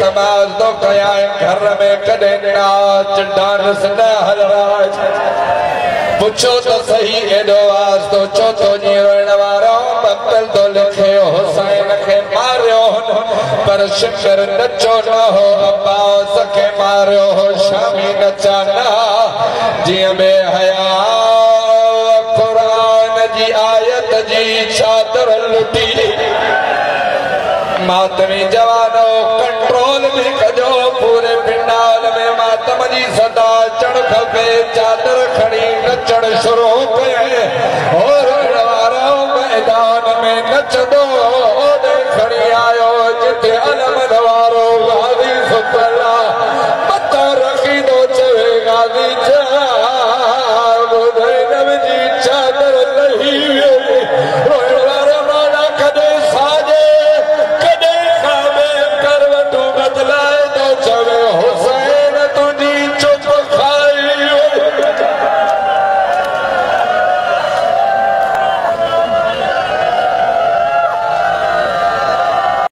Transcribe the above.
नमाज तो कया घर में कदे नाच डांस न हलराज पूछो तो सही एडो आज तो चौथो जीवन वारो बंदल तो लिखे हुसैन के मारियो पर शिकर नचो न हो अब्बास के मारियो हो शामी नचा न जिया में हया कुरान जी आयत जी चादर लुटी मातमी जवानो कंट्रोल में कजो पूरे पिंडाल में मातम जी सदा चढ़ खपे चादर खड़ी नचण शुरू कयो